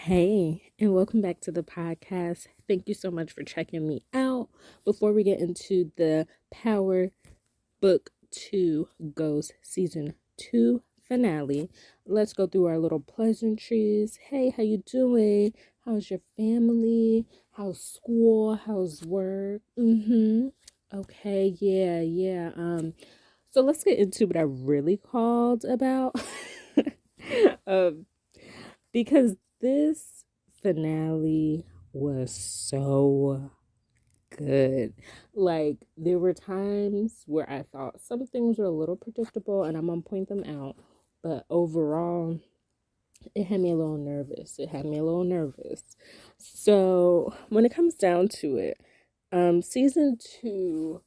Hey, and welcome back to the podcast. Thank you so much for checking me out. Before we get into the Power Book 2 Ghost Season 2 finale, let's go through our little pleasantries. Hey, how you doing? How's your family? How's school? How's work? Okay, yeah. So let's get into what I really called about. um, because this finale was so good. Like, there were times where I thought some things were a little predictable, and I'm gonna point them out, but overall, it had me a little nervous. So, when it comes down to it, season 2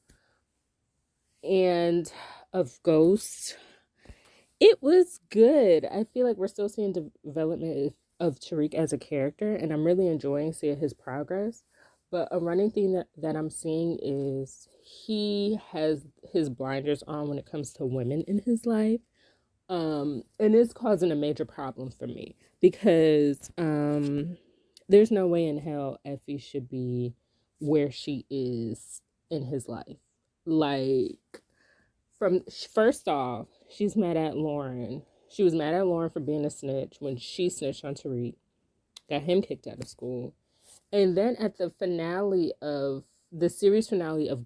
and of Ghost, it was good. I feel like we're still seeing development of Tariq as a character, and I'm really enjoying seeing his progress. But a running thing that I'm seeing is he has his blinders on when it comes to women in his life. And it's causing a major problem for me because there's no way in hell Effie should be where she is in his life. Like, from first off, she's mad at Lauren. She was mad at Lauren for being a snitch when she snitched on Tariq, got him kicked out of school. And then at the finale of the series finale of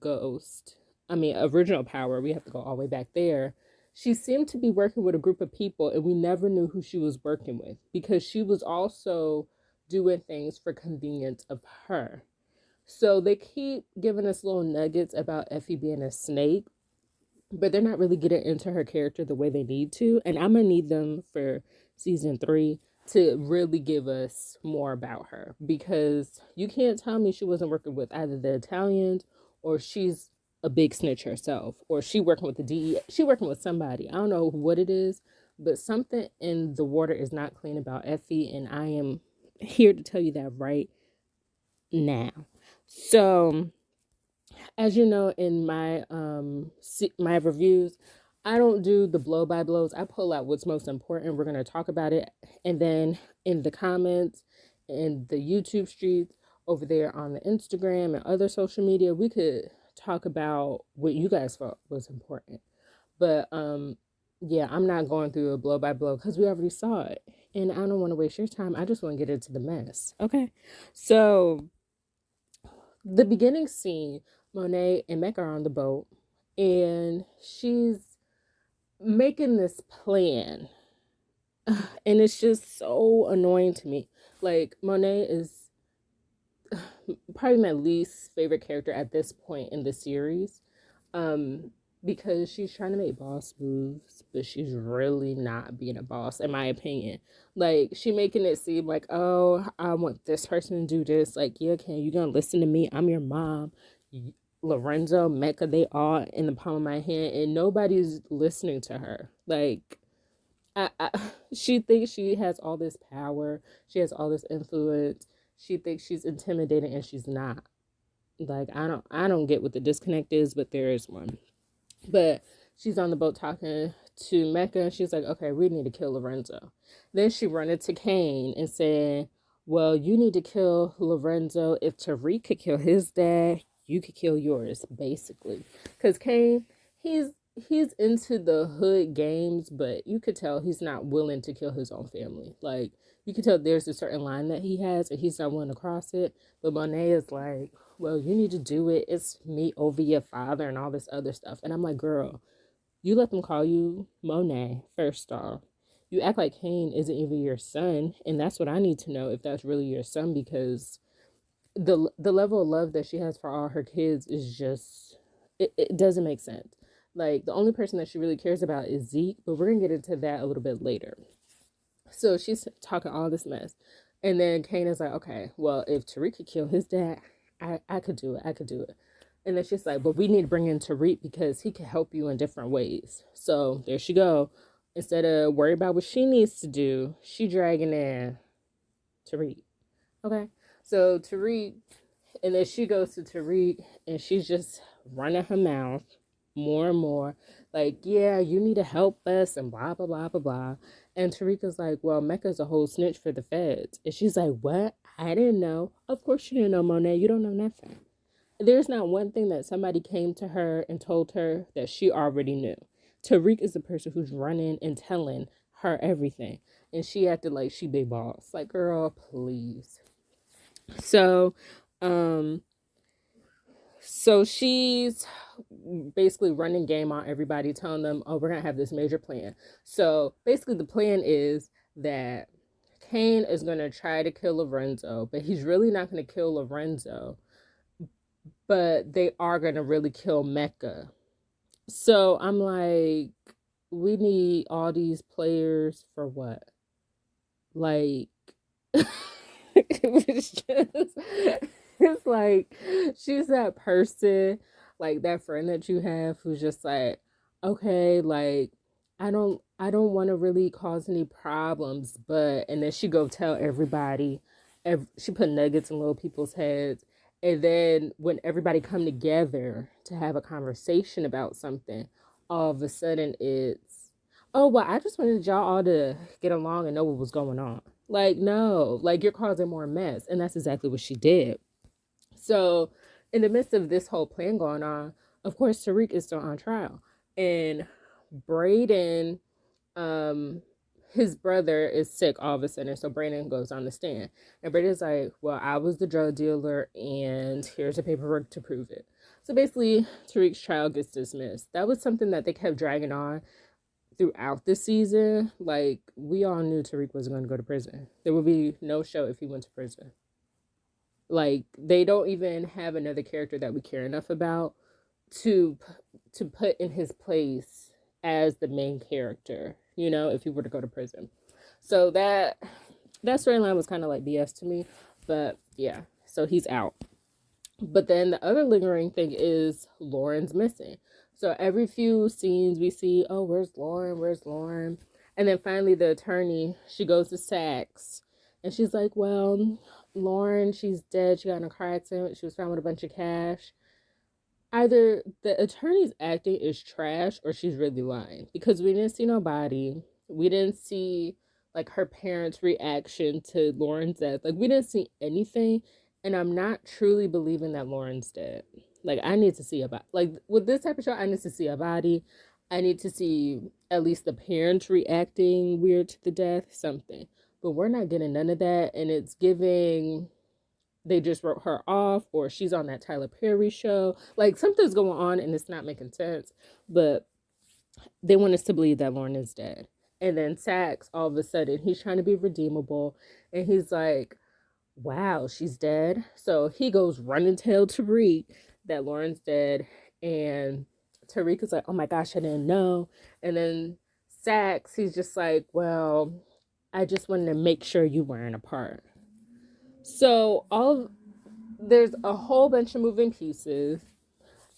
Original Power, we have to go all the way back there. She seemed to be working with a group of people, and we never knew who she was working with because she was also doing things for convenience of her. So they keep giving us little nuggets about Effie being a snake, but they're not really getting into her character the way they need to. And I'm going to need them for season 3 to really give us more about her, because you can't tell me she wasn't working with either the Italians, or she's a big snitch herself, or she working with the DE. She working with somebody. I don't know what it is, but something in the water is not clean about Effie, and I am here to tell you that right now. So, as you know, in my reviews, I don't do the blow by blows. I pull out what's most important. We're going to talk about it, and then in the comments, in the YouTube streets, over there on the Instagram and other social media, we could talk about what you guys thought was important. But yeah, I'm not going through a blow by blow because we already saw it, and I don't want to waste your time. I just want to get into the mess. Okay, so the beginning scene, Monet and Mecca are on the boat, and she's making this plan. And it's just so annoying to me. Like, Monet is probably my least favorite character at this point in the series. Because she's trying to make boss moves, but she's really not being a boss, in my opinion. Like, she making it seem like, oh, I want this person to do this. Like, yeah, okay, you gonna listen to me? I'm your mom. Lorenzo, Mecca, they all in the palm of my hand, and nobody's listening to her. Like, I she thinks she has all this power. She has all this influence. She thinks she's intimidating, and she's not. Like, I don't get what the disconnect is, but there is one. But she's on the boat talking to Mecca, and she's like, okay, we need to kill Lorenzo. Then she run into Kane and said, well, you need to kill Lorenzo. If Tariq could kill his dad, you could kill yours, basically. Because Kane, he's into the hood games, but you could tell he's not willing to kill his own family. Like, you could tell there's a certain line that he has, and he's not willing to cross it. But Monet is like, well, you need to do it. It's me over your father and all this other stuff. And I'm like, girl, you let them call you Monet, first off. You act like Kane isn't even your son. And that's what I need to know, if that's really your son, because the level of love that she has for all her kids is just, it doesn't make sense. Like, the only person that she really cares about is Zeke, but we're going to get into that a little bit later. So she's talking all this mess. And then Kane is like, okay, well, if Tariq could kill his dad, I could do it. And then she's like, but we need to bring in Tariq because he can help you in different ways. So there she go. Instead of worry about what she needs to do, she dragging in Tariq. Okay. So Tariq, and then she goes to Tariq, and she's just running her mouth more and more. Like, yeah, you need to help us and blah, blah, blah, blah, blah. And Tarika's like, well, Mecca's a whole snitch for the feds. And she's like, what? I didn't know. Of course you didn't know, Monet. You don't know nothing. There's not one thing that somebody came to her and told her that she already knew. Tariq is the person who's running and telling her everything. And she acted like she big boss. Like, girl, please. So, um, so she's basically running game on everybody, telling them, oh, we're going to have this major plan. So basically the plan is that Kane is going to try to kill Lorenzo, but he's really not going to kill Lorenzo. But they are going to really kill Mecca. So I'm like, we need all these players for what? Like, it's just, it's like, she's that person, like that friend that you have who's just like, okay, like, I don't want to really cause any problems, but, and then she go tell everybody, she put nuggets in little people's heads. And then when everybody come together to have a conversation about something, all of a sudden it's, oh, well, I just wanted y'all all to get along and know what was going on. Like, no, like you're causing more mess. And that's exactly what she did. So in the midst of this whole plan going on, of course, Shariq is still on trial. And Braden, um, his brother is sick all of a sudden. So Brandon goes on the stand. And Braden's like, well, I was the drug dealer and here's the paperwork to prove it. So basically, Tariq's trial gets dismissed. That was something that they kept dragging on throughout the season. Like, we all knew Tariq wasn't going to go to prison. There would be no show if he went to prison. Like, they don't even have another character that we care enough about to put in his place as the main character, you know, if he were to go to prison. So that storyline was kind of like BS to me. But yeah, so he's out. But then the other lingering thing is Lauren's missing. So every few scenes we see, oh, where's Lauren? Where's Lauren? And then finally the attorney, she goes to Saks and she's like, well, Lauren, she's dead. She got in a car accident. She was found with a bunch of cash. Either the attorney's acting is trash or she's really lying, because we didn't see no body. We didn't see like her parents' reaction to Lauren's death. Like, we didn't see anything. And I'm not truly believing that Lauren's dead. Like, I need to see a body. Like, with this type of show, I need to see a body. I need to see at least the parents reacting weird to the death, something. But we're not getting none of that. And it's giving, they just wrote her off, or she's on that Tyler Perry show. Like, something's going on and it's not making sense. But they want us to believe that Lauren is dead. And then Saks, all of a sudden, he's trying to be redeemable. And he's like, wow, she's dead. So he goes running tell Tariq that Lauren's dead. And Tariq is like, oh my gosh, I didn't know. And then Saks, he's just like, well, I just wanted to make sure you weren't apart. So there's a whole bunch of moving pieces.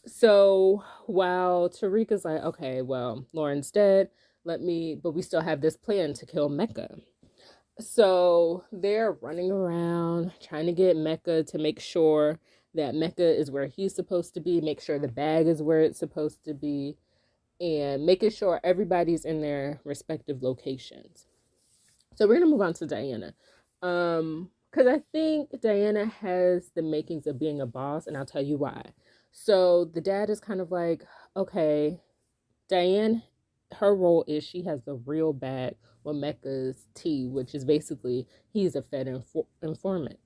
So while Tariq is like, okay, well, Lauren's dead, but we still have this plan to kill Mecca. So they're running around trying to get Mecca to make sure that Mecca is where he's supposed to be, make sure the bag is where it's supposed to be, and making sure everybody's in their respective locations. So we're going to move on to Diana. Because I think Diana has the makings of being a boss, and I'll tell you why. So the dad is kind of like, okay, Diane, her role is she has the real bag with Mecca's tea, which is basically he's a Fed informant.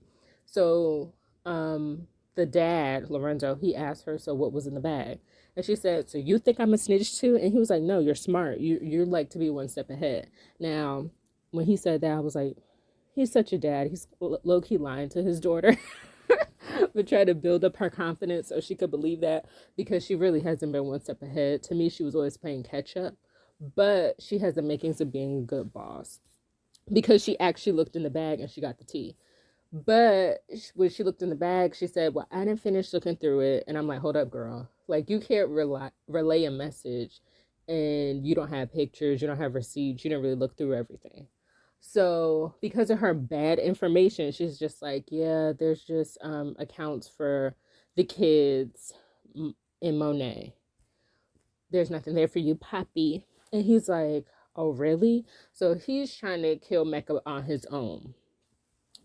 So the dad, Lorenzo, he asked her, so what was in the bag? And she said, so you think I'm a snitch too? And he was like, no, you're smart. You're like to be one step ahead. Now, when he said that, I was like, he's such a dad. He's low-key lying to his daughter. But try to build up her confidence so she could believe that, because she really hasn't been one step ahead. To me, she was always playing catch up. But she has the makings of being a good boss, because she actually looked in the bag and she got the tea. But when she looked in the bag, she said, well, I didn't finish looking through it. And I'm like, hold up, girl. Like, you can't relay a message and you don't have pictures, you don't have receipts, you didn't really look through everything. So because of her bad information, she's just like, yeah, there's just accounts for the kids in Monet. There's nothing there for you, Poppy. And he's like, oh, really? So he's trying to kill Mecca on his own.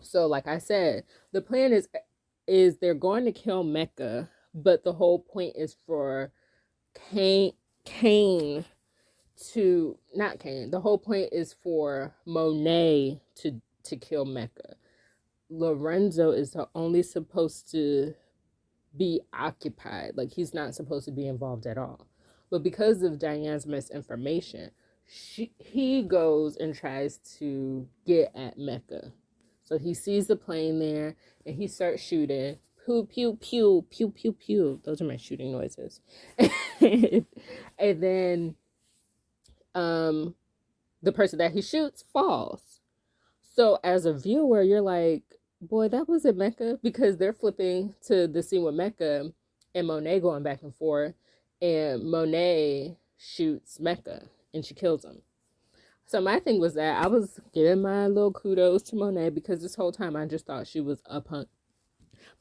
So, like I said, the plan is they're going to kill Mecca, but the whole point is for Cain, Cain to not Cain. The whole point is for Monet to kill Mecca. Lorenzo is only supposed to be occupied. Like, he's not supposed to be involved at all. But because of Diane's misinformation, he goes and tries to get at Mecca. So he sees the plane there and he starts shooting. Pew, pew, pew, pew, pew, pew. Those are my shooting noises. And then the person that he shoots falls. So as a viewer, you're like, boy, that wasn't Mecca, because they're flipping to the scene with Mecca and Monet going back and forth, and Monet shoots Mecca and she kills him. So my thing was that I was giving my little kudos to Monet, because this whole time I just thought she was a punk.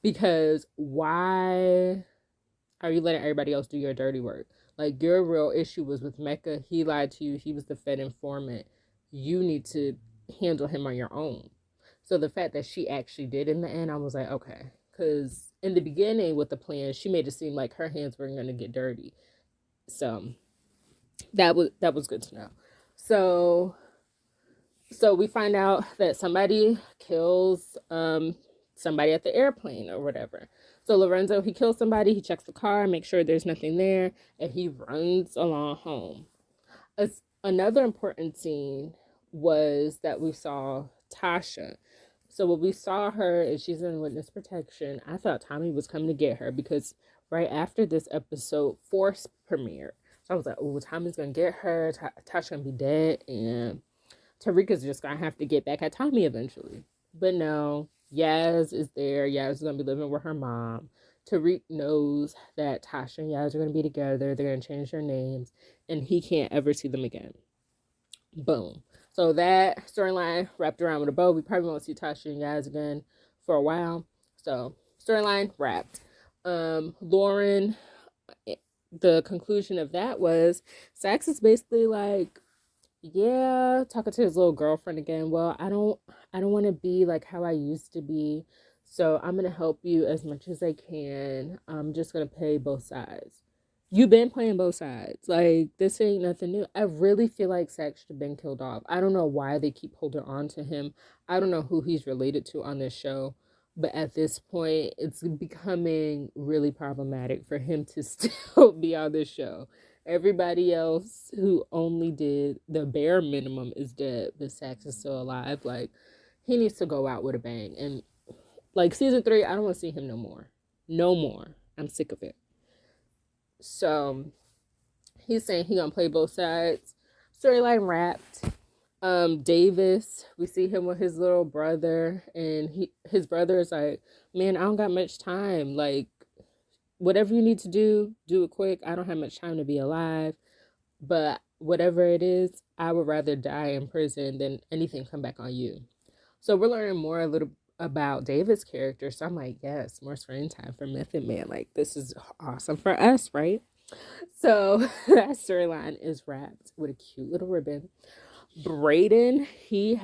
Because why are you letting everybody else do your dirty work? Like, your real issue was with Mecca. He lied to you. He was the Fed informant. You need to handle him on your own. So the fact that she actually did in the end, I was like, okay. Because in the beginning with the plan, she made it seem like her hands were going to get dirty. So that was good to know. So we find out that somebody kills somebody at the airplane or whatever. So Lorenzo, he kills somebody, he checks the car, makes sure there's nothing there, and he runs along home. Another important scene was that we saw Tasha. So when we saw her and she's in witness protection, I thought Tommy was coming to get her, because right after this episode, Force premiered. So I was like, oh, Tommy's going to get her, Tasha going to be dead, and Tariq's just going to have to get back at Tommy eventually. But no, Yaz is there. Yaz is going to be living with her mom. Tariq knows that Tasha and Yaz are going to be together. They're going to change their names, and he can't ever see them again. Boom. So that storyline wrapped around with a bow. We probably won't see Tasha and Yaz again for a while. So storyline wrapped. Lauren, the conclusion of that was Sax is basically like, yeah, talking to his little girlfriend again. Well, I don't want to be like how I used to be. So I'm going to help you as much as I can. I'm just going to play both sides. You've been playing both sides. Like, this ain't nothing new. I really feel like Sax should have been killed off. I don't know why they keep holding on to him. I don't know who he's related to on this show. But at this point, it's becoming really problematic for him to still be on this show. Everybody else who only did the bare minimum is dead, but Sax is still alive. Like, he needs to go out with a bang. And, like, season 3, I don't want to see him no more. No more. I'm sick of it. So he's saying he gonna play both sides. Storyline wrapped. Davis, we see him with his little brother, and his brother is like, man, I don't got much time. Like, whatever you need to do it quick. I don't have much time to be alive. But whatever it is, I would rather die in prison than anything come back on you. So we're learning more a little about David's character. So I'm like, yes, more screen time for Method Man. Like, this is awesome for us, right? So that storyline is wrapped with a cute little ribbon. Braden, he's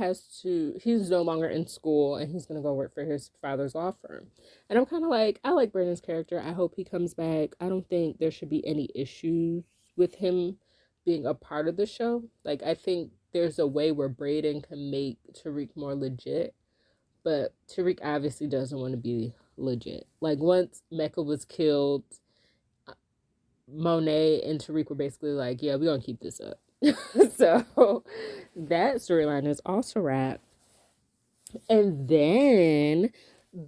no longer in school, and he's going to go work for his father's law firm. And I'm kind of like, I like Braden's character. I hope he comes back. I don't think there should be any issues with him being a part of the show. Like, I think there's a way where Braden can make Tariq more legit. But Tariq obviously doesn't want to be legit. Like, once Mecca was killed, Monet and Tariq were basically like, yeah, we're going to keep this up. So that storyline is also wrapped. And then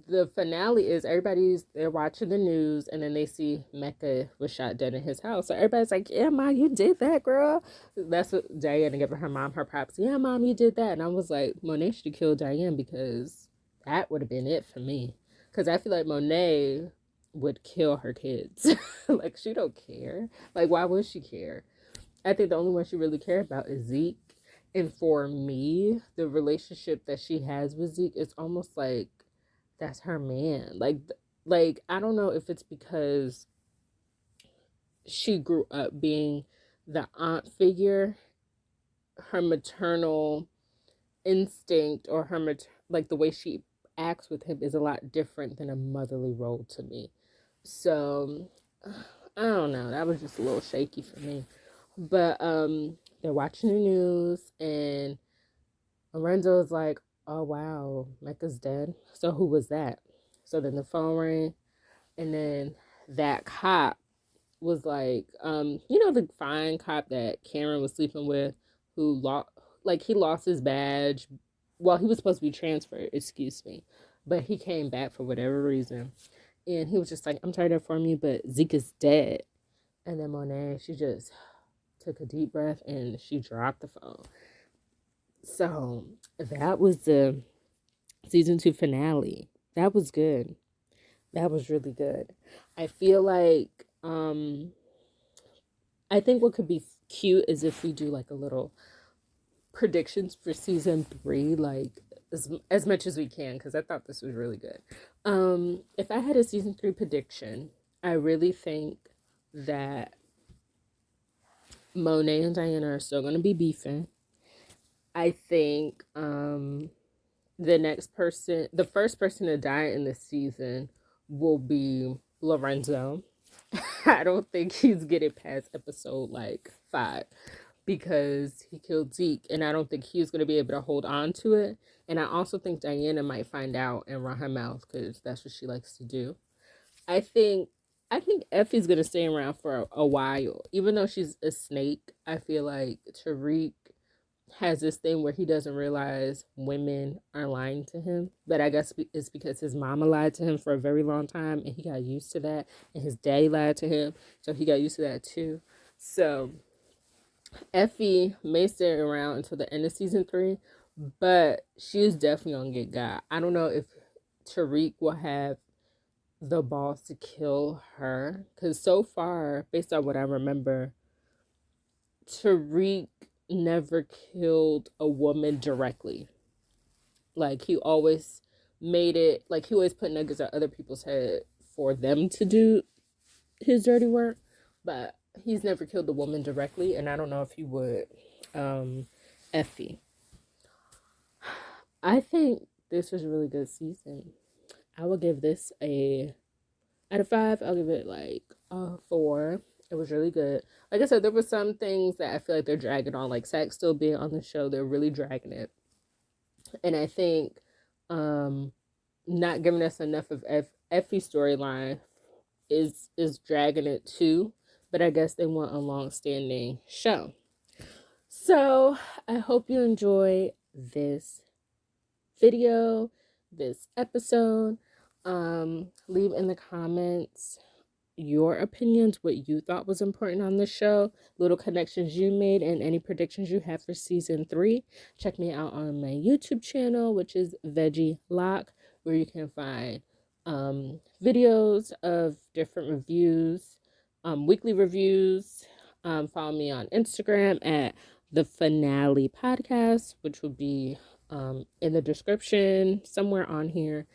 the finale is they're watching the news, and then they see Mecca was shot dead in his house. So everybody's like, yeah, Mom, you did that, girl. That's what Diana gave her mom her props. Yeah, Mom, you did that. And I was like, Monet should have killed Diane, because that would have been it for me. Because I feel like Monet would kill her kids. Like, she don't care. Like, why would she care? I think the only one she really cared about is Zeke. And for me, the relationship that she has with Zeke is almost like that's her man. Like I don't know if it's because she grew up being the aunt figure her maternal instinct or like the way she acts with him is a lot different than a motherly role to me. So I don't know. That was just a little shaky for me. But they're watching the news and Lorenzo is like, "Oh wow, Mecca's dead. So who was that?" So then the phone rang, and then that cop was like, the fine cop that Karen was sleeping with, who lost, like he lost his badge. Well, he was supposed to be transferred, excuse me, but he came back for whatever reason, and he was just like, "I'm sorry to inform you, but Zeke is dead." And then Monet, she just took a deep breath and she dropped the phone. So that was the season 2 finale. That was good. That was really good. I feel like I think what could be cute is if we do like a little predictions for season 3, like as much as we can, because I thought this was really good. If I had a season 3 prediction, I really think that Monet and Diana are still gonna be beefing. I think the first person to die in this season will be Lorenzo. I don't think he's getting past episode like 5 because he killed Zeke, and I don't think he's going to be able to hold on to it. And I also think Diana might find out and run her mouth because that's what she likes to do. I think I think Effie's gonna stay around for a while, even though she's a snake. I feel like Tariq has this thing where he doesn't realize women are lying to him. But I guess it's because his mama lied to him for a very long time and he got used to that. And his daddy lied to him. So he got used to that too. So Effie may stay around until the end of season 3, but she is definitely going to get got. I don't know if Tariq will have the balls to kill her. Because so far, based on what I remember, Tariq never killed a woman directly. Like he always made it like he always put nuggets at other people's head for them to do his dirty work, but he's never killed a woman directly, and I don't know if he would. Effie. I think this was a really good season. I will give this a out of 5. I'll give it like a 4. It was really good. Like I said, there were some things that I feel like they're dragging on, like Sax still being on the show. They're really dragging it, and I think not giving us enough of Effie's storyline is dragging it too. But I guess they want a long-standing show. So I hope you enjoy this video, this episode. Leave in the comments your opinions, what you thought was important on the show, little connections you made, and any predictions you have for season 3. Check me out on my YouTube channel, which is Veggie Lock, where you can find videos of different reviews, weekly reviews. Follow me on Instagram at the Finale Podcast, which will be in the description somewhere on here.